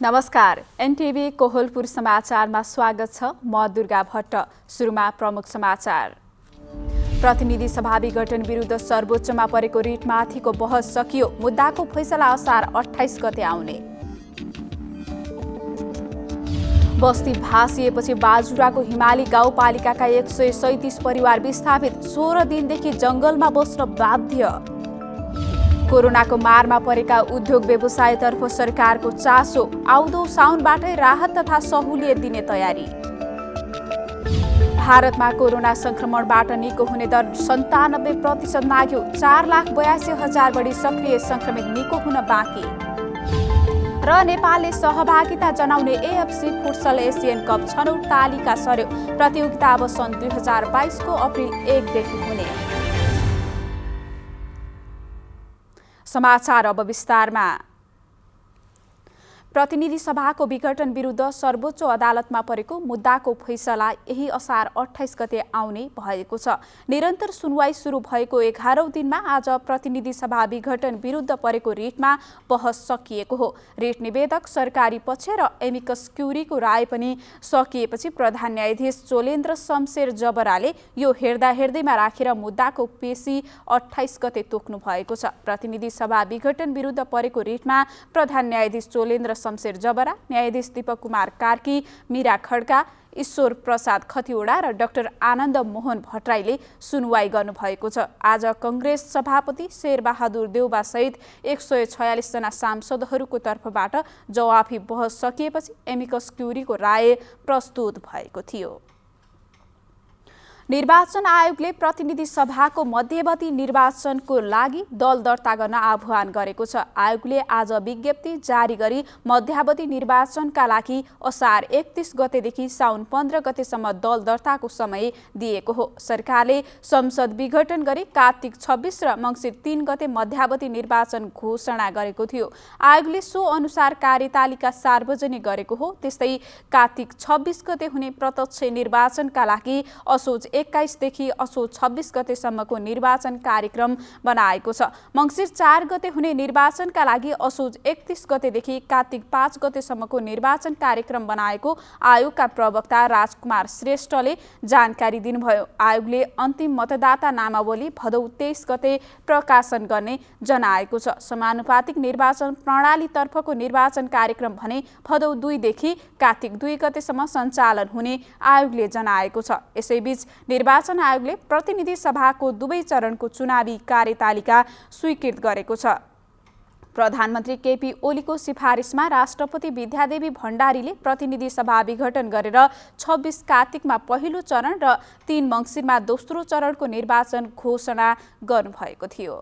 नमस्कार, एनटिभी कोहलपुर समाचारमा स्वागत छ। म दुर्गा भट्ट। सुरुमा प्रमुख समाचार। प्रतिनिधि सभा विघटन विरुद्ध सर्वोच्चमा परेको रिटमाथिको बहस सकियो। मुद्दाको फैसला असार 28 गते आउने। बस्ती भासिएपछि बाजुराको हिमाली गाउँपालिकाका 137 परिवार विस्थापित। 16 दिनदेखि जंगलमा बस्न बाध्य। कोरोनाको मारमा परेका उद्योग व्यवसायतर्फ सरकारको चासो। आउँदो साउनबाटै राहत तथा सहुलियत दिने तयारी। भारतमा कोरोना संक्रमणबाट निको हुने दर 97% नाग्यो। 4,82,000 बढी सक्रिय संक्रमित निको हुन बाँकी। र नेपालले सहभागिता जनाउने एएफसी फुटसल एसियन कप छनौट तालिका सर्यो। प्रतियोगिता अब सन् 2022 को अप्रिल 1 देखि हुने। समाचार अब विस्तारमा। प्रतिनिधि सभाको विघटन विरुद्ध सर्वोच्च अदालतमा परेको मुद्दाको फैसला यही असार 28 गते आउने भएको छ। निरन्तर सुनवाई सुरु भएको 11औं दिनमा आज प्रतिनिधि सभा विघटन विरुद्ध परेको रिटमा बहस सकिएको हो। रिट निवेदक, सरकारी पक्ष र एमिकस क्युरीको राय पनि सकिएपछि प्रधान न्यायाधीश चोलेन्द्र शमशेर जबराले यो हेर्दैमा राखेर मुद्दाको पेशी 28 गते तोक्नु भएको छ। प्रतिनिधि सभा विघटन विरुद्ध परेको रिटमा प्रधान न्यायाधीश चोलेन्द्र शमशेर जबरा, न्यायाधीश दीपक कुमार कार्की, मीरा खड्का, ईश्वर प्रसाद खतिवडा र डाक्टर आनन्द मोहन भट्टराईले सुनवाई गर्नुभएको छ। आज कंग्रेस सभापति शेरबहादुर देउबा सहित 146 जना सांसदहरूको तर्फबाट जवाफी बहस सकिएपछि एमिकस क्युरीको राय प्रस्तुत भएको थियो। निर्वाचन आयोगले प्रतिनिधि सभाको मध्यवर्ती निर्वाचनको लागि दल दर्ता गर्न आह्वान गरेको छ। आयोगले आज विज्ञप्ति जारी गरी मध्यावधि निर्वाचनका लागि असार 31 गतेदेखि साउन 15 गतेसम्म दल दर्ताको समय दिएको हो। सरकारले संसद विघटन गरी कार्तिक 26 र मङ्सिर 3 गते मध्यावधि निर्वाचन घोषणा गरेको थियो। आयोगले सो अनुसार कार्यतालिका सार्वजनिक गरेको हो। त्यस्तै कार्तिक 26 गते हुने प्रत्यक्ष निर्वाचनका लागि असोज 21 देखि असोज 26 गतेसम्मको निर्वाचन कार्यक्रम बनाएको छ। मङ्सिर 4 गते हुने निर्वाचनका लागि असोज 31 गतेदेखि कार्तिक 5 गतेसम्मको निर्वाचन कार्यक्रम बनाएको आयोगका प्रवक्ता राजकुमार श्रेष्ठले जानकारी दिनुभयो। आयोगले अन्तिम मतदाता नामावली भदौ 23 गते प्रकाशन गर्ने जनाएको छ। समानुपातिक निर्वाचन प्रणालीतर्फको निर्वाचन कार्यक्रम भने भदौ 2 देखि कार्तिक 2 गतेसम्म सञ्चालन हुने आयोगले जनाएको छ। यसैबीच निर्वाचन आयोगले प्रतिनिधि सभाको दुवै चरणको चुनावी कार्यतालिका स्वीकृत गरेको छ। प्रधानमन्त्री केपी ओलीको सिफारिसमा राष्ट्रपति विद्यादेवी भण्डारीले प्रतिनिधि सभा विघटन गरेर 26 कार्तिकमा पहिलो चरण र 3 मङ्सिरमा दोस्रो चरणको निर्वाचन घोषणा गर्नुभएको थियो।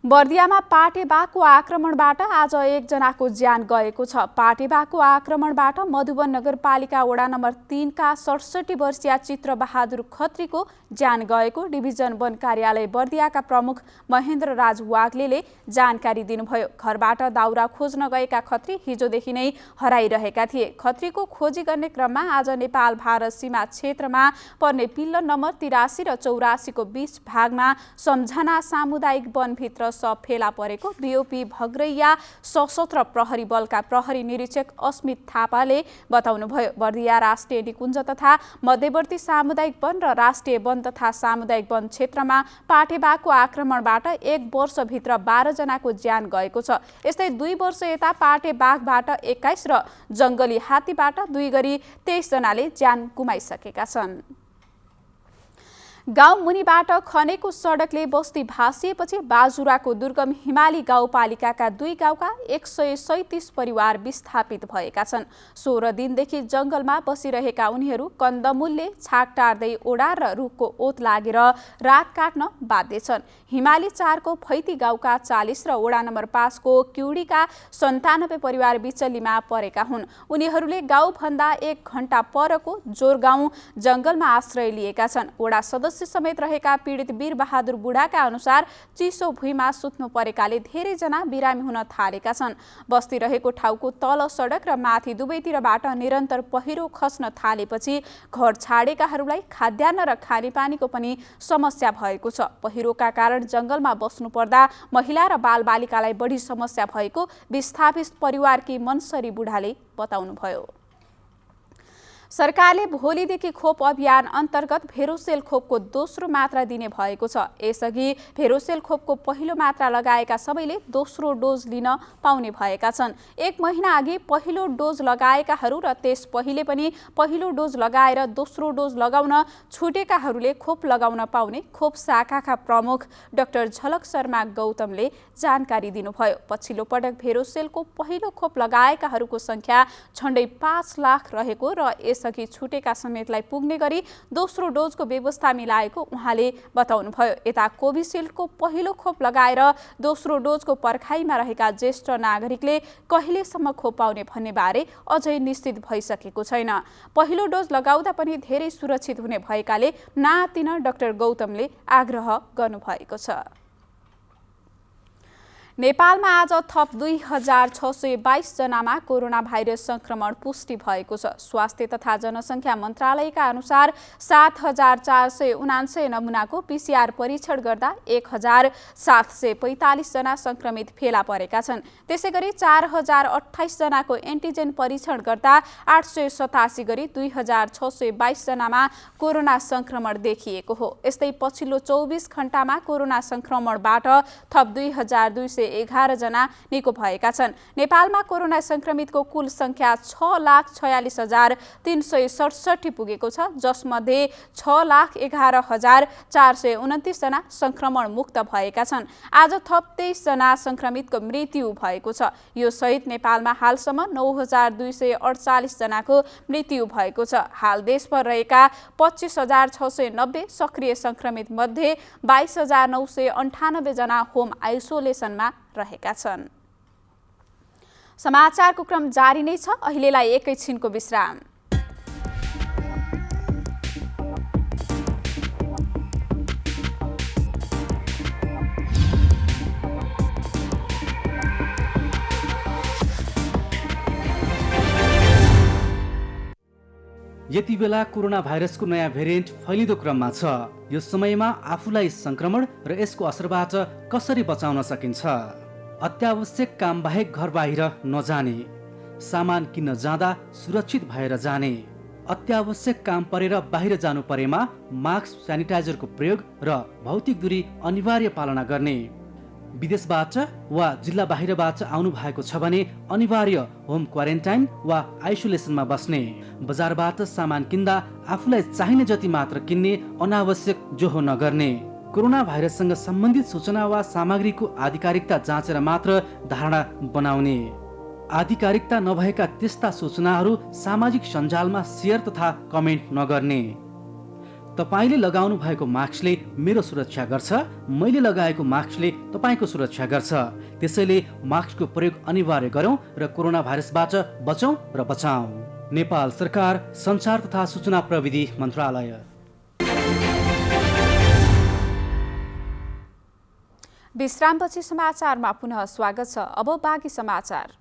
बर्दियामा पाटेबाघको आक्रमणबाट आज 1 जनाको ज्यान गएको छ। पाटेबाघको आक्रमणबाट मधुवन नगरपालिका वडा नम्बर 3 का 67 वर्षीय चित्रबहादुर खत्रीको ज्यान गएको डिभिजन वन कार्यालय बर्दियाका प्रमुख महेन्द्र राज वाग्लेले जानकारी दिनुभयो। घरबाट दाउरा खोज्न गएका खत्री हिजोदेखि नै हराइरहेका थिए। खत्रीको खोजी गर्ने क्रममा आज नेपाल भारत सीमा क्षेत्रमा पर्ने पिल्लर नम्बर 83 र 84 को बीच भागमा सम्झना सामुदायिक वनभित्र सब फेला परेको बीओपी भग्रैया सशस्त्र प्रहरी बलका प्रहरी निरीक्षक अस्मित थापाले बताउनुभयो। बर्दिया राष्ट्रिय निकुञ्ज तथा मध्यवर्ती सामुदायिक वन र राष्ट्रिय वन तथा सामुदायिक वन क्षेत्रमा पाटेबाघको आक्रमणबाट 1 वर्षभित्र 12 जनाको ज्यान गएको छ। यस्तै 2 वर्ष यता पाटेबाघबाट 21 र जंगली हात्तीबाट 2 गरी 23 जनाले ज्यान गुमाइसकेका छन्। गाउँ मुनिबाट खनेको सडकले बस्ती भासिएपछि बाजुराको दुर्गम हिमाली गाउँपालिकाका 2 गाउँका 137 परिवार विस्थापित भएका छन्। 16 दिनदेखि जंगलमा बसिरहेका उनीहरू कन्दमुलले छाक टार्दै ओडा र रुखको ओत लागेर रात काट्न बाध्य छन्। हिमाली 4 को फैती गाउँका 40 र वडा नम्बर 5 को क्युडीका 97 परिवार बिचलीमा परेका हुन्। उनीहरूले गाउँभन्दा 1 घण्टा परको जोरगाउँ जंगलमा आश्रय लिएका छन्। वडा सदस्य सदस्य समेत रहेका पीडित वीरबहादुर बुढाका अनुसार चिसो भुइँमा सुत्नु परेकाले धेरैजना बिरामी हुन थालेका छन्। बस्ती रहेको ठाउँको तल सडक र माथि दुवैतिरबाट निरन्तर पहिरो खस्न थालेपछि घर छाडेकाहरूलाई खाद्यान्न र खानेपानीको पनि समस्या भएको छ। पहिरोका कारण जंगलमा बस्नु पर्दा महिला र बालबालिकालाई बढी समस्या भएको विस्थापित परिवारकी मनसरी बुढाले बताउनुभयो। सरकारले भोलिदेखि खोप अभियान अन्तर्गत भेरोसेल खोपको दोस्रो मात्रा दिने भएको छ। यसअघि भेरोसेल खोपको पहिलो मात्रा लगाएका सबैले दोस्रो डोज लिन पाउने भएका छन्। 1 महिना अघि पहिलो डोज लगाएकाहरू र त्यस पहिले पनि पहिलो डोज लगाएर दोस्रो डोज लगाउन छुटेकाहरूले खोप लगाउन पाउने खोप शाखाका प्रमुख डाक्टर झलक शर्मा गौतमले जानकारी दिनुभयो। पछिल्लो पटक भेरोसेलको पहिलो खोप लगाएकाहरूको संख्या झण्डै 5 लाख रहेको र यसअघि छुटेका समेतलाई पुग्ने गरी दोस्रो डोजको व्यवस्था मिलाएको उहाँले बताउनुभयो। यता कोभिसिल्डको पहिलो खोप लगाएर दोस्रो डोजको पर्खाइमा रहेका ज्येष्ठ नागरिकले कहिलेसम्म खोप पाउने भन्ने बारे अझै निश्चित भइसकेको छैन। पहिलो डोज लगाउँदा पनि धेरै सुरक्षित हुने भएकाले नआत्तिन डाक्टर गौतमले आग्रह गर्नुभएको छ। नेपालमा आज थप 2622 जनामा कोरोना भाइरस संक्रमण पुष्टि भएको छ। स्वास्थ्य तथा जनसङ्ख्या मन्त्रालयका अनुसार 7479 नमुनाको PCR परीक्षण गर्दा 1745 जना संक्रमित फेला परेका छन्। त्यसैगरी 4028 जनाको एन्टिजेन परीक्षण गर्दा 887 गरी 2622 जनामा कोरोना संक्रमण देखिएको हो। यस्तै पछिल्लो 24 घण्टामा कोरोना संक्रमणबाट थप 2211 जना निको भएका छन्। नेपालमा कोरोना संक्रमितको कुल संख्या 6,46,367 पुगेको छ, जसमध्ये 6,11,429 जना संक्रमण मुक्त भएका छन्। आज थप 23 जना संक्रमितको मृत्यु भएको छ। यो सहित नेपालमा हालसम्म 9,248 जनाको मृत्यु भएको छ। हाल देशभर रहेका 25,690 सक्रिय संक्रमित मध्ये 22,998 जना होम आइसोलेसनमा रहेका छन्। समाचारको क्रम जारी नै छ। अहिलेलाई एकैछिनको विश्राम। यति बेला कोरोना भाइरसको नयाँ भेरिएन्ट फैलिँदो क्रममा छ। यो समयमा आफूलाई संक्रमण र यसको असरबाट कसरी बचाउन सकिन्छ? अत्यावश्यक काम बाहेक घर बाहिर नजाने, सामान किन्न जाँदा सुरक्षित भएर जाने, अत्यावश्यक काम परेर बाहिर जानु परेमा मास्क, स्यानिटाइजरको प्रयोग र भौतिक दूरी अनिवार्य पालना गर्ने, विदेशबाट वा जिल्ला बाहिरबाट आउनु भएको छ भने अनिवार्य होम क्वारेन्टाइन वा आइसोलेसनमा बस्ने, बजारबाट सामान किन्दा आफूलाई चाहिने जति मात्र किन्ने, अनावश्यक जोहो नगर्ने, कोरोना भाइरससँग सम्बन्धित सूचना वा सामग्रीको आधिकारिकता जाँचेर मात्र धारणा बनाउने, आधिकारिकता नभएका त्यस्ता सूचनाहरू सामाजिक सञ्जालमा सेयर तथा कमेन्ट नगर्ने। तपाईले लगाउनु भएको मास्कले मेरो सुरक्षा गर्छ, मैले लगाएको मास्कले तपाईको सुरक्षा गर्छ। त्यसैले मास्कको प्रयोग अनिवार्य गरौँ र कोरोना भाइरसबाट बचौँ र बचाऊ। नेपाल सरकार, सञ्चार तथा सूचना प्रविधि मन्त्रालय। विश्रामपछि समाचारमा पुनः स्वागत छ। अब बाँकी समाचार।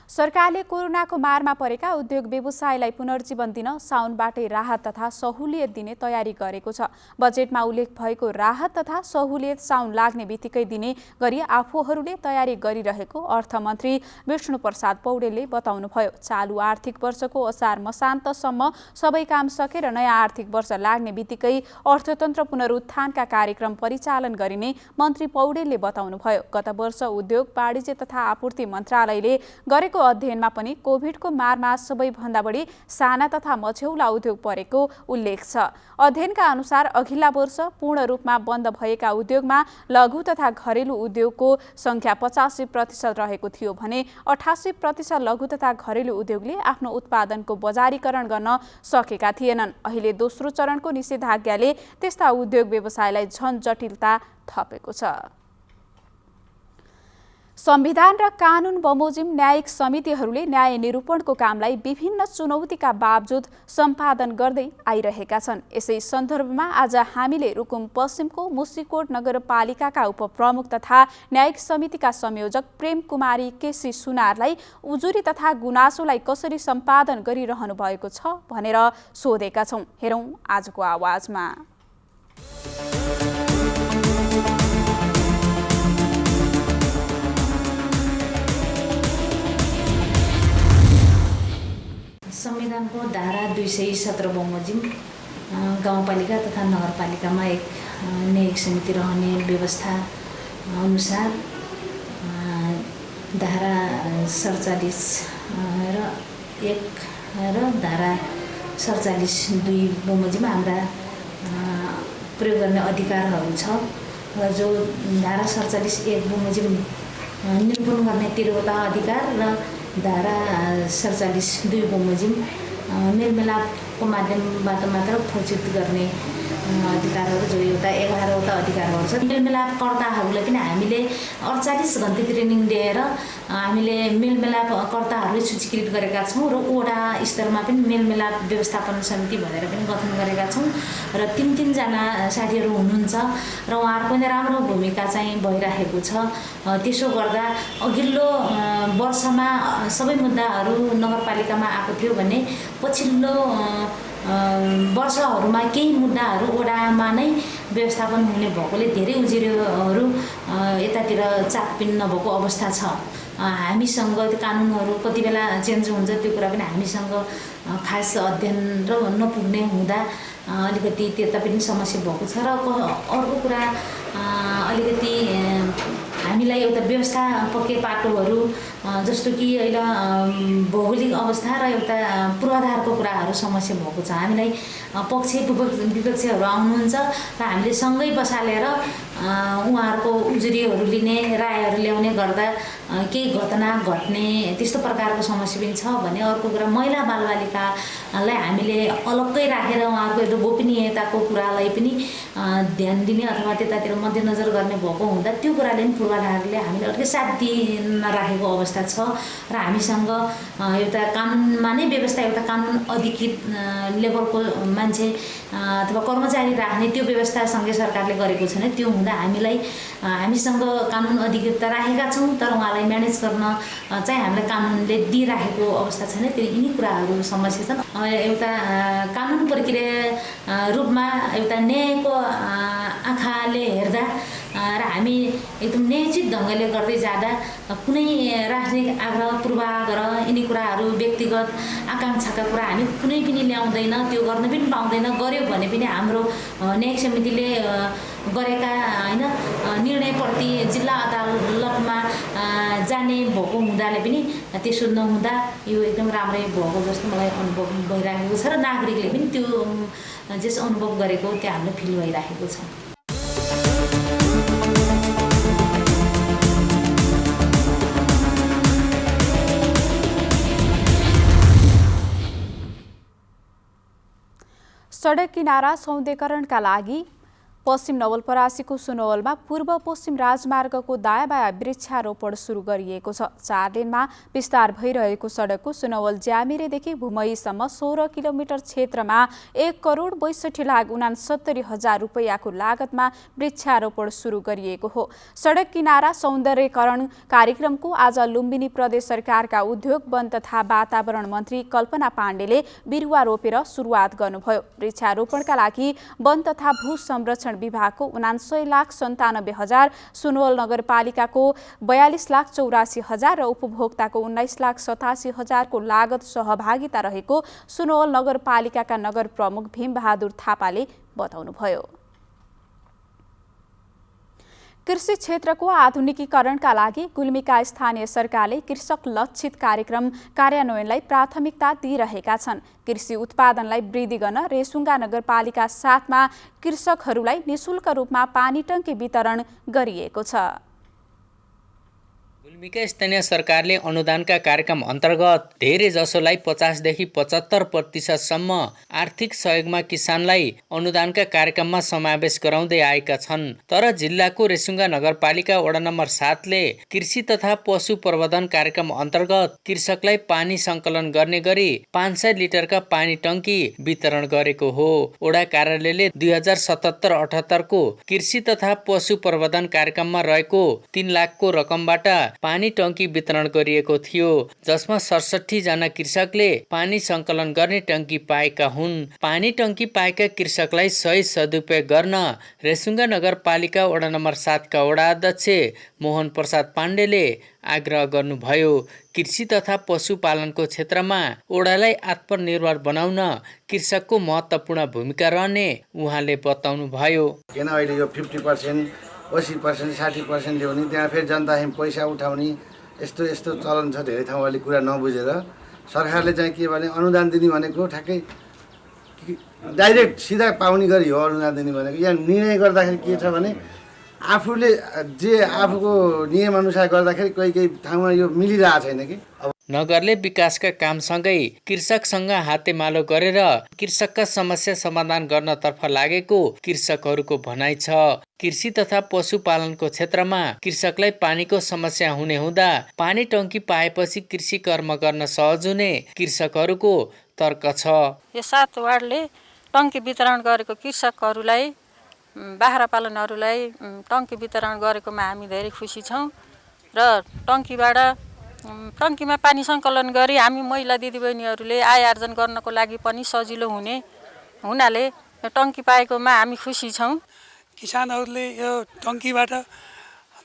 सरकारले कोरोनाको मारमा परेका उद्योग व्यवसायलाई पुनर्जीवन दिन साउनबाटै राहत तथा सहुलियत दिने तयारी गरेको छ। बजेटमा उल्लेख भएको राहत तथा सहुलियत साउन लाग्ने बित्तिकै दिने गरी आफूहरूले तयारी गरिरहेको अर्थमन्त्री विष्णुप्रसाद पौडेलले बताउनुभयो। चालु आर्थिक वर्षको असार मसान्तसम्म सबै काम सकेर नयाँ आर्थिक वर्ष लाग्ने बित्तिकै अर्थतन्त्र पुनरुत्थानका कार्यक्रम परिचालन गरिने मन्त्री पौडेलले बताउनुभयो। गत वर्ष उद्योग, वाणिज्य तथा आपूर्ति मन्त्रालयले गरेको अध्ययनमा पनि कोभिडको मारमा सबैभन्दा बढी साना तथा मझौला उद्योग परेको उल्लेख छ। अध्ययनका अनुसार अघिल्ला वर्ष पूर्ण रूपमा बन्द भएका उद्योगमा लघु तथा घरेलु उद्योगको संख्या 85% रहेको थियो भने 88% लघु तथा घरेलु उद्योगले आफ्नो उत्पादनको बजारीकरण गर्न सकेका थिएनन्। अहिले दोस्रो चरणको निषेधाज्ञाले त्यस्ता उद्योग व्यवसायलाई झन जटिलता थपेको छ। संविधान र कानुन बमोजिम न्यायिक समितिहरूले न्याय निरूपणको कामलाई विभिन्न चुनौतीका बावजुद सम्पादन गर्दै आइरहेका छन्। यसै सन्दर्भमा आज हामीले रुकुम पश्चिमको मुसिकोट नगरपालिकाका उपप्रमुख तथा न्यायिक समितिका संयोजक प्रेम कुमारी केसी सुनारलाई उजुरी तथा गुनासोलाई कसरी सम्पादन गरिरहनु भएको छ भनेर सोधेका छौं। हेरौं आजको आवाजमा। संविधानको धारा 217 बमोजिम गाउँपालिका तथा नगरपालिकामा एक न्यायिक समिति रहने व्यवस्था अनुसार धारा 47 र 1 र धारा 47(2) बमोजिम हाम्रा प्रयोग गर्ने अधिकारहरू छ र जो धारा 47(1) बमोजिम निरूपण गर्ने 13वटा अधिकार र धारा 47(2) बमोजिम मेलमिलापको माध्यमबाट मात्र फलसिद्ध गर्ने अधिकारहरू जो एउटा 11वटा अधिकारहरू छ। मेलमिलापकर्ताहरूलाई पनि हामीले 48 घण्टे ट्रेनिङ दिएर हामीले मेलमिलापकर्ताहरूलाई सूचीकृत गरेका छौँ र वडा स्तरमा पनि मेलमिलाप व्यवस्थापन समिति भनेर पनि गठन गरेका छौँ र 3-3 जना साथीहरू हुनुहुन्छ र उहाँहरूको पनि राम्रो भूमिका चाहिँ भइरहेको छ। त्यसो गर्दा अघिल्लो वर्षमा सबै मुद्दाहरू नगरपालिकामा आएको थियो भने पछिल्लो वर्षहरूमा केही मुद्दाहरू वडामा नै व्यवस्थापन हुने भएकोले धेरै उजुरीहरू यतातिर चापपिन नभएको अवस्था छ। हामीसँग कानुनहरू कति बेला चेन्ज हुन्छ त्यो कुरा पनि हामीसँग खास अध्ययन र नपुग्ने हुँदा अलिकति त्यता पनि समस्या भएको छ। र अर्को कुरा अलिकति हामीलाई एउटा व्यवस्थापकीय पाटोहरू जस्तो कि अहिले भौगोलिक अवस्था र एउटा पूर्वाधारको कुराहरू समस्या भएको छ। हामीलाई पक्ष विपक्षहरू आउनुहुन्छ र हामीले सँगै बसालेर उहाँहरूको उजुरीहरू लिने रायहरू ल्याउने गर्दा केही घटना घट्ने त्यस्तो प्रकारको समस्या पनि छ भने अर्को कुरा महिला बालबालिकालाई हामीले अलग्गै राखेर उहाँहरूको एउटा गोपनीयताको कुरालाई पनि ध्यान दिने अथवा त्यतातिर मध्यनजर गर्ने भएको हुँदा त्यो कुराले पनि पूर्वाधारले हामीले अलिकति साथ दिइराखेको अवस्था छ र हामीसँग एउटा कानुनमा नै व्यवस्था एउटा कानुन अधिकृत लेभलको मान्छे अथवा कर्मचारी राख्ने त्यो व्यवस्था सङ्घीय सरकारले गरेको छैन। त्यो हुँदा हामीसँग कानुन अधिकृतता राखेका छौँ तर उहाँलाई म्यानेज गर्न चाहिँ हामीलाई कानुनले दिइराखेको अवस्था छैन। त्यो यिनी कुराहरू समस्या छन्। एउटा कानुन प्रक्रिया रूपमा एउटा न्यायको आँखाले हेर्दा र हामी एकदम न्यायोचित ढङ्गले गर्दै जाँदा कुनै राजनीतिक आग्रह पूर्वाग्रह यिनी कुराहरू व्यक्तिगत आकाङ्क्षाका कुरा हामी कुनै पनि ल्याउँदैन, त्यो गर्न पनि पाउँदैन। गर्यो भने पनि हाम्रो न्यायिक समितिले गरेका होइन निर्णयप्रति जिल्ला अदालतमा जाने भएको हुँदाले पनि त्यसो नहुँदा यो एकदम राम्रै भएको जस्तो मलाई अनुभव भइरहेको छ र नागरिकले पनि त्यो जस अनुभव गरेको त्यो हामीलाई फिल भइरहेको छ। सडक किनारा सौन्दर्यकरणका लागि पश्चिम नवलपरासीको सुनवलमा पूर्व पश्चिम राजमार्गको दायाँ बायाँ वृक्षारोपण सुरु गरिएको छ। 4 लेनमा विस्तार भइरहेको सडकको सुनवल ज्यामिरेदेखि भुमईसम्म 16 किलोमिटर क्षेत्रमा 1,62,69,70,000 रुपैयाँको लागतमा वृक्षारोपण सुरु गरिएको हो। सडक किनारा सौन्दर्यकरण कार्यक्रमको आज लुम्बिनी प्रदेश सरकारका उद्योग, वन तथा वातावरण मन्त्री कल्पना पाण्डेले बिरुवा रोपेर सुरुवात गर्नुभयो। वृक्षारोपणका लागि वन तथा भू संरक्षण विभागको 49,97,000, सुनवल नगरपालिकाको 42,84,000 र उपभोक्ताको 19,87,000 को लागत सहभागिता रहेको सुनवल नगरपालिकाका नगर प्रमुख भीमबहादुर थापाले बताउनुभयो। कृषि क्षेत्रको आधुनिकीकरणका लागि गुल्मीका स्थानीय सरकारले कृषक लक्षित कार्यक्रम कार्यान्वयनलाई प्राथमिकता दिइरहेका छन्। कृषि उत्पादनलाई वृद्धि गर्न रेसुङ्गा नगरपालिका 7मा कृषकहरूलाई निशुल्क रूपमा पानी टंकी वितरण गरिएको छ। गुल्मीका स्थानीय सरकारले अनुदानका कार्यक्रम अन्तर्गत धेरै जसोलाई 50 देखि 75% आर्थिक सहयोगमा किसानलाई अनुदानका कार्यक्रममा समावेश गराउँदै आएका छन्। तर जिल्लाको रेसुङ्गा नगरपालिका वडा नम्बर 7 ले कृषि तथा पशु प्रवर्धन कार्यक्रम अन्तर्गत कृषकलाई पानी सङ्कलन गर्ने गरी 500 लिटरका पानी टङ्की वितरण गरेको हो। वडा कार्यालयले 2077-78 को कृषि तथा पशु प्रवर्धन कार्यक्रममा रहेको 3 लाखको रकमबाट पानी टङ्की वितरण गरिएको थियो, जसमा 67 जना कृषकले पानी सङ्कलन गर्ने टङ्की पाएका हुन्। पानी टङ्की पाएका कृषकलाई सही सदुपयोग गर्न रेसुङ्गा नगरपालिका वडा नम्बर 7 का वडा अध्यक्ष मोहन प्रसाद पाण्डेले आग्रह गर्नुभयो। कृषि तथा पशुपालनको क्षेत्रमा वडालाई आत्मनिर्भर बनाउन कृषकको महत्त्वपूर्ण भूमिका रहने उहाँले बताउनुभयो। किन अहिले यो 50%, 80%, 60% ल्याउने, त्यहाँ फेरि जनतासँग पैसा उठाउने यस्तो चलन छ। धेरै ठाउँ अहिले कुरा नबुझेर सरकारले चाहिँ के भने अनुदान दिने भनेको ठ्याक्कै डाइरेक्ट सिधा पाउने गरी हो। अनुदान दिने भनेको यहाँ निर्णय गर्दाखेरि के छ भने आफूले जे आफूको नियमअनुसार गर्दाखेरि कोही ठाउँमा यो मिलिरहेको छैन कि। नगरले विकासका कामसँगै कृषकसँग हातेमालो गरेर कृषकका समस्या समाधान गर्नतर्फ लागेको कृषकहरूको भनाइ छ। कृषि तथा पशुपालनको क्षेत्रमा कृषकलाई पानीको समस्या हुने हुँदा पानी टङ्की पाएपछि कृषि कर्म गर्न सहज हुने कृषकहरूको तर्क छ। यो 7 वार्डले टङ्की वितरण गरेको कृषकहरूलाई, बाख्रा पालनहरूलाई टङ्की वितरण गरेकोमा हामी धेरै खुसी छौँ र टङ्कीमा पानी सङ्कलन गरी हामी महिला दिदीबहिनीहरूले आय आर्जन गर्नको लागि पनि सजिलो हुनाले टङ्की पाएकोमा हामी खुसी छौँ। किसानहरूले यो टङ्कीबाट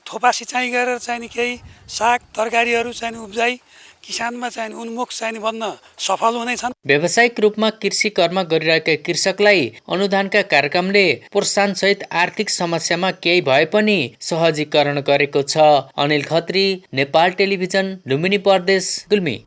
थोपा सिँचाइ गरेर चाहिँ केही साग तरकारीहरू चाहिँ उब्जाइ किसानमा चाहिँ उन्मुख चाहिँ बन्न सफल हुनेछन्। व्यावसायिक रूपमा कृषि कर्म गरिरहेका कृषकलाई अनुदानका कार्यक्रमले प्रोत्साहन सहित आर्थिक समस्यामा केही भए पनि सहजीकरण गरेको छ। अनिल खत्री, नेपाल टेलिभिजन, लुम्बिनी प्रदेश, गुल्मी।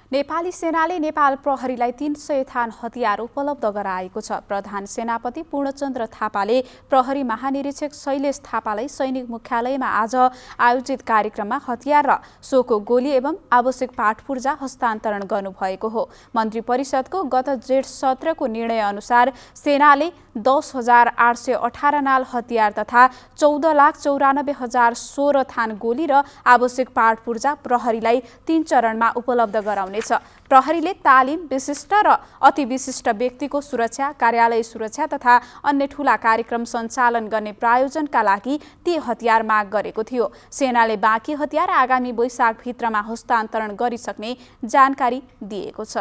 नेपाली सेनाले नेपाल प्रहरीलाई 300 थान हतियार उपलब्ध गराएको छ। प्रधान सेनापति पूर्णचन्द्र थापाले प्रहरी महानिरीक्षक शैलेश थापालाई सैनिक मुख्यालयमा आज आयोजित कार्यक्रममा हतियार र सोको गोली एवं आवश्यक पाटपुर्जा हस्तान्तरण गर्नुभएको हो। मन्त्री परिषदको गत जेठ सत्रको निर्णय अनुसार सेनाले 10,818 नाल हतियार तथा 14,94,016 थान गोली र आवश्यक पाटपुर्जा प्रहरीलाई 3 चरणमा उपलब्ध गराउने छ। प्रहरीले तालिम, विशिष्ट र अति विशिष्ट व्यक्तिको सुरक्षा, कार्यालय सुरक्षा तथा अन्य ठूला कार्यक्रम सञ्चालन गर्ने प्रायोजनका लागि ती हतियार माग गरेको थियो। सेनाले बाँकी हतियार आगामी वैशाख भित्रमा हस्तान्तरण गरिसक्ने जानकारी दिएको छ।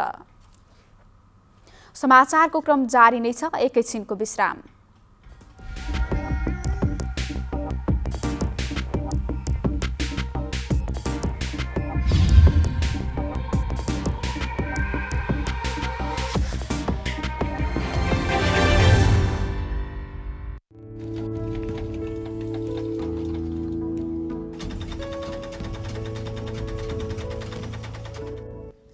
समाचारको क्रम जारी नै छ, एकैछिनको विश्राम।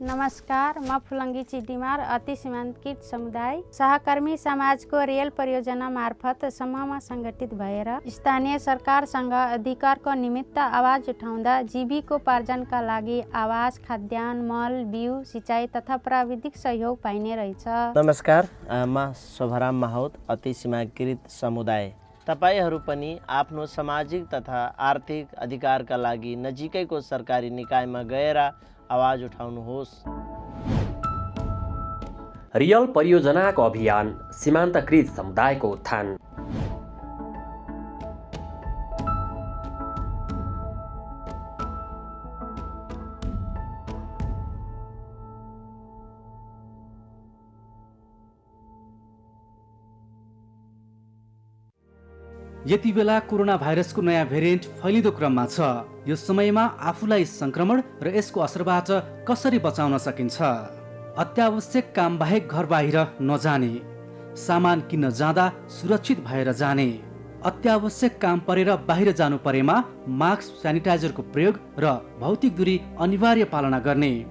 नमस्कार, म फुलङ्गी चिडिमार अति सीमान्तकृत समुदाय सहकर्मी समाजको रेल परियोजना मार्फत समूहमा सङ्गठित भएर स्थानीय सरकारसँग अधिकारको निमित्त आवाज उठाउँदा जीविकोपार्जनका लागि आवास, खाद्यान्न, मल, बिउ, सिँचाइ तथा प्राविधिक सहयोग पाइने रहेछ। नमस्कार, म शोभाराम माहौत अति सीमाकृत समुदाय। तपाईहरू पनि आफ्नो सामाजिक तथा आर्थिक अधिकारका लागि नजिकैको सरकारी निकायमा गएर आवाज उठाउनुहोस्। रियल परियोजनाको अभियान, सीमान्तकृत समुदायको उत्थान। यति बेला कोरोना भाइरसको नयाँ भेरिएन्ट फैलिँदो क्रममा छ। यो समयमा आफूलाई संक्रमण र यसको असरबाट कसरी बचाउन सकिन्छ? अत्यावश्यक काम बाहेक घर बाहिर नजाने, सामान किन्न जाँदा सुरक्षित भएर जाने, अत्यावश्यक काम परेर बाहिर जानु परेमा मास्क, स्यानिटाइजरको प्रयोग र भौतिक दूरी अनिवार्य पालना गर्ने।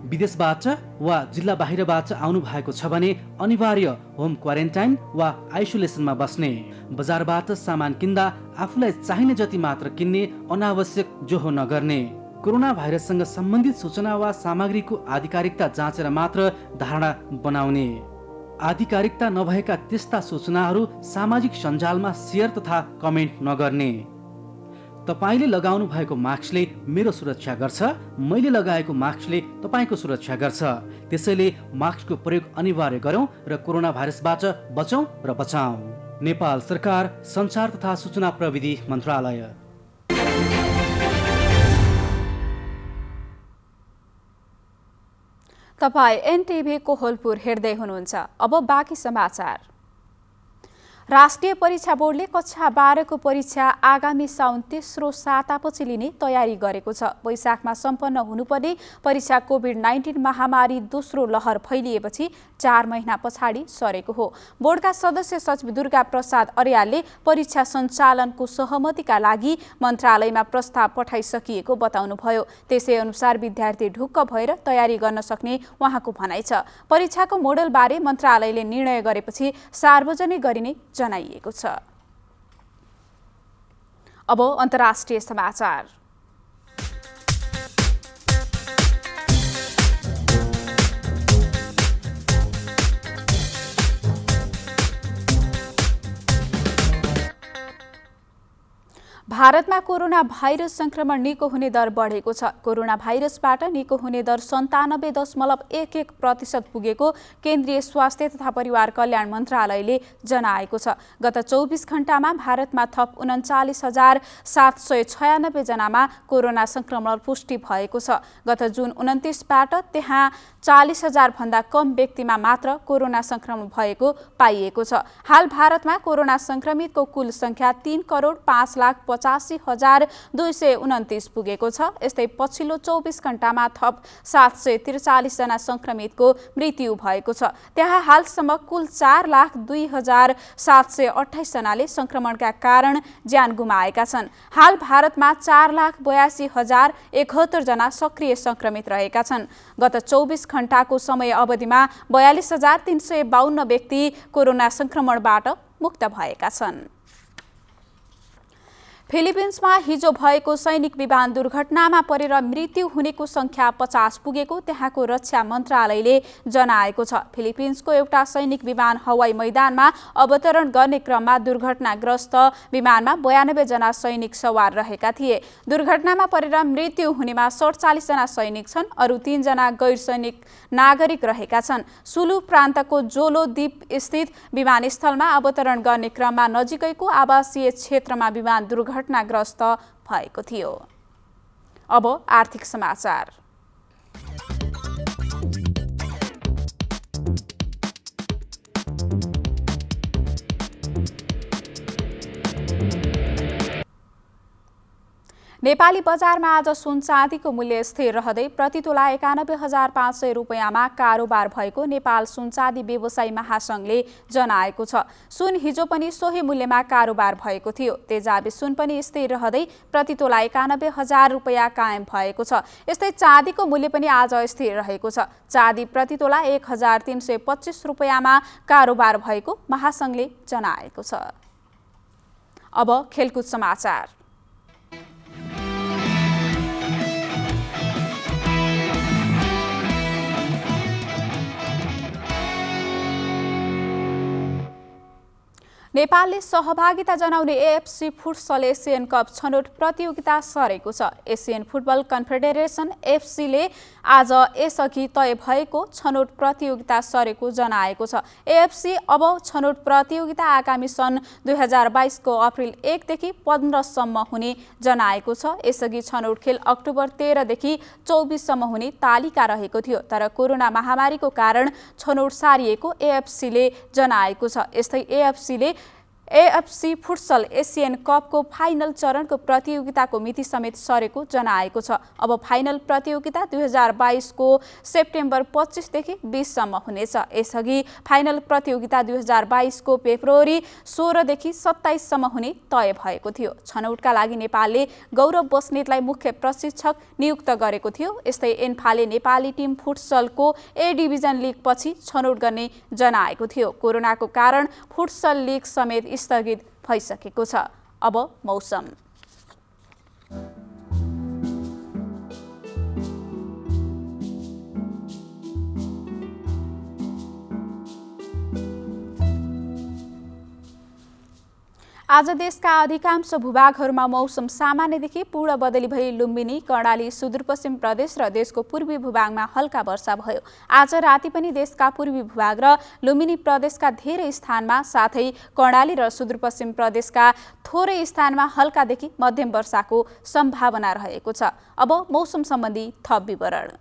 विदेशबाट वा जिल्ला बाहिरबाट आउनु भएको छ भने अनिवार्य होम क्वारेन्टाइन वा आइसोलेसनमा बस्ने। बजारबाट सामान किन्दा आफूलाई चाहिने जति मात्र किन्ने, अनावश्यक जोहो नगर्ने। कोरोना भाइरससँग सम्बन्धित सूचना वा सामग्रीको आधिकारिकता जाँचेर मात्र धारणा बनाउने। आधिकारिकता नभएका त्यस्ता सूचनाहरू सामाजिक सञ्जालमा सेयर तथा कमेन्ट नगर्ने। तपाईले लगाउनु भएको मास्कले मेरो सुरक्षा गर्छ, मैले लगाएको मास्कले तपाईको सुरक्षा गर्छ। त्यसैले मास्कको प्रयोग अनिवार्य गरौँ र कोरोना भाइरसबाट बचौँ र बचाऊ। नेपाल सरकार, सञ्चार तथा सूचना प्रविधि मन्त्रालय। तपाईँ एनटिभी कोहलपुर हेर्दै हुनुहुन्छ। अब बाँकी समाचार। राष्ट्रिय परीक्षा बोर्डले कक्षा 12 को परीक्षा आगामी साउन तेस्रो सातापछि लिने तयारी गरेको छ। वैशाखमा सम्पन्न हुनुपर्ने परीक्षा कोभिड-19 महामारी दोस्रो लहर फैलिएपछि 4 महिना पछाडि सरेको हो। बोर्डका सदस्य सचिव दुर्गा प्रसाद अर्यालले परीक्षा सञ्चालनको सहमतिका लागि मन्त्रालयमा प्रस्ताव पठाइसकिएको बताउनुभयो। त्यसै अनुसार विद्यार्थी ढुक्क भएर तयारी गर्न सक्ने उहाँको भनाइ छ। परीक्षाको मोडलबारे मन्त्रालयले निर्णय गरेपछि सार्वजनिक गरिने जनाइएको छ। अब अन्तर्राष्ट्रिय समाचार। भारतमा कोरोना भाइरस संक्रमण निको हुने दर बढेको छ। कोरोना भाइरसबाट निको हुने दर 97.11% पुगेको केन्द्रीय स्वास्थ्य तथा परिवार कल्याण मन्त्रालयले जनाएको छ। गत 24 घण्टामा भारतमा थप 39,796 जनामा कोरोना संक्रमण पुष्टि भएको छ। गत जुन 29बाट त्यहाँ 40,000 भन्दा कम व्यक्तिमा मात्र कोरोना संक्रमण भएको पाइएको छ। हाल भारतमा कोरोना संक्रमितको कुल संख्या 3,85,229 पुगेको छ। यस्तै पछिल्लो 24 घण्टामा थप 743 जना संक्रमितको मृत्यु भएको छ। त्यहाँ हालसम्म कुल 4,02,728 जनाले संक्रमणका कारण ज्यान गुमाएका छन्। हाल भारतमा 4,82,071 जना सक्रिय संक्रमित रहेका छन्। गत 24 घण्टाको समय अवधिमा 42,352 व्यक्ति कोरोना संक्रमणबाट मुक्त भएका छन्। फिलिपिन्समा हिजो भएको सैनिक विमान दुर्घटनामा परेर मृत्यु हुनेको संख्या 50 पुगेको त्यहाँको रक्षा मन्त्रालयले जनाएको छ। फिलिपिन्सको एउटा सैनिक विमान हवाई मैदानमा अवतरण गर्ने क्रममा दुर्घटनाग्रस्त विमानमा 92 जना सैनिक सवार रहेका थिए। दुर्घटनामा परेर मृत्यु हुनेमा 47 जना सैनिक छन्। अरू 3 जना गैर सैनिक नागरिक रहेका छन्। सुलु प्रान्तको जोलो द्वीप स्थित विमानस्थलमा अवतरण गर्ने क्रममा नजिकैको आवासीय क्षेत्रमा विमान घटनाग्रस्त भएको थियो। अब आर्थिक समाचार। नेपाली बजारमा आज सुन चाँदीको मूल्य स्थिर रहँदै प्रति तोला 91,500 रुपैयाँमा कारोबार भएको नेपाल सुन चाँदी व्यवसायी महासंघले जनाएको छ। सुन हिजो पनि सोही मूल्यमा कारोबार भएको थियो। तेजाबी सुन पनि स्थिर रहँदै प्रति तोला 91,000 रुपैयाँ कायम भएको छ। यस्तै चाँदीको मूल्य पनि आज स्थिर रहेको छ। चाँदी प्रति तोला 1,325 रुपैयाँमा कारोबार भएको महासंघले जनाएको छ। अब खेलकुद समाचार। नेपालले सहभागिता जनाउने एएफसी फुटसल एसियन कप छनौट प्रतियोगिता सरेको छ। एसियन फुटबल कन्फेडरेसन एफसीले आज यसअघि तय भएको छनौट प्रतियोगिता सरेको जनाएको छ। एएफसी अब छनौट प्रतियोगिता आगामी सन् 2022 को अप्रिल 1 देखि 15 सम्म हुने जनाएको छ। यसअघि छनौट खेल अक्टोबर 13 देखि 24 सम्म हुने तालिका रहेको थियो, तर कोरोना महामारीको कारण छनौट सारिएको एएफसीले जनाएको छ। यस्तै एएफसीले एएफसी फुटसल एसियन कपको फाइनल चरणको प्रतियोगिताको मिति समेत सरेको जनाएको छ। अब फाइनल प्रतियोगिता 2022 को सेप्टेम्बर 25 देखि 20 सम्म हुनेछ। यसअघि फाइनल प्रतियोगिता 2022 को फेब्रुअरी 16 देखि 27 सम्म हुने तय भएको थियो। छनौटका लागि नेपालले गौरव बस्नेतलाई मुख्य प्रशिक्षक नियुक्त गरेको थियो। यस्तै एन्फाले नेपाली टिम फुटसलको ए डिभिजन लिग पछि छनौट गर्ने जनाएको थियो। कोरोनाको कारण फुटसल लिग समेत स्थगित भइसकेको छ। अब मौसम। आज देशका अधिकांश भूभागहरूमा मौसम सामान्यदेखि पूर्ण बदली भई लुम्बिनी, कर्णाली, सुदूरपश्चिम प्रदेश र देशको पूर्वी भूभागमा हल्का वर्षा भयो। आज राति पनि देशका पूर्वी भूभाग र लुम्बिनी प्रदेशका धेरै स्थानमा साथै कर्णाली र सुदूरपश्चिम प्रदेशका थोरै स्थानमा हल्कादेखि मध्यम वर्षाको सम्भावना रहेको छ। अब मौसम सम्बन्धी थप विवरण।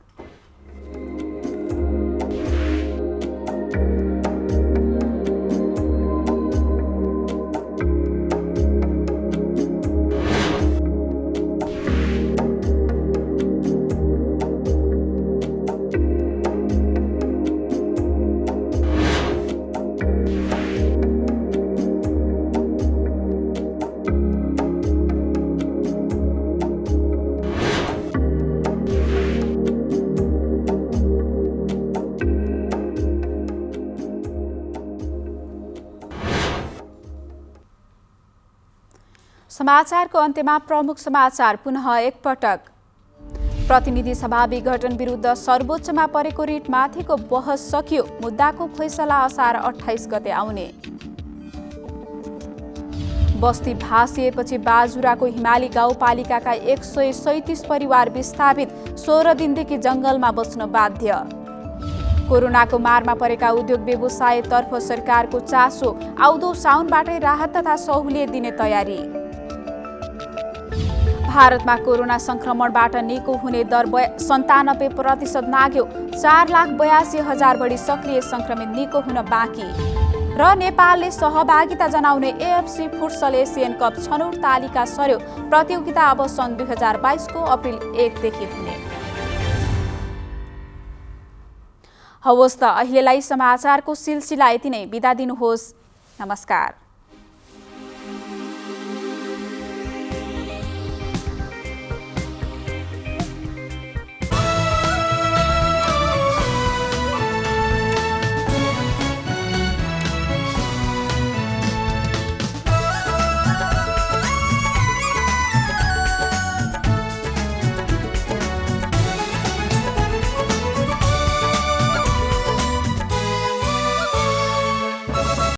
समाचारको अन्त्यमा प्रमुख समाचार पुनः एकपटक। प्रतिनिधि सभा विघटन विरुद्ध सर्वोच्चमा परेको रिटमाथिको बहस सकियो। मुद्दाको फैसला असार 28 गते आउने। बस्ती भासिएपछि बाजुराको हिमाली गाउँपालिकाका 137 परिवार विस्थापित, 16 दिनदेखि जंगलमा बस्न बाध्य। कोरोनाको मारमा परेका उद्योग व्यवसायतर्फ सरकारको चासो, आउँदो साउनबाटै राहत तथा सहुलियत दिने तयारी। भारतमा कोरोना संक्रमणबाट निको हुने दर 97% नाग्यो। 4,82,000 बढी सक्रिय संक्रमित निको हुन बाँकी। र नेपालले सहभागिता जनाउने एएफसी फुटसल एसियन कप छनौट तालिका सर्यो। प्रतियोगिता अब सन् 2022 को अप्रिल 1 देखि हुने। हवस् त अहिलेलाई समाचारको सिलसिला यति नै। बिदा दिनुहोस्। नमस्कार।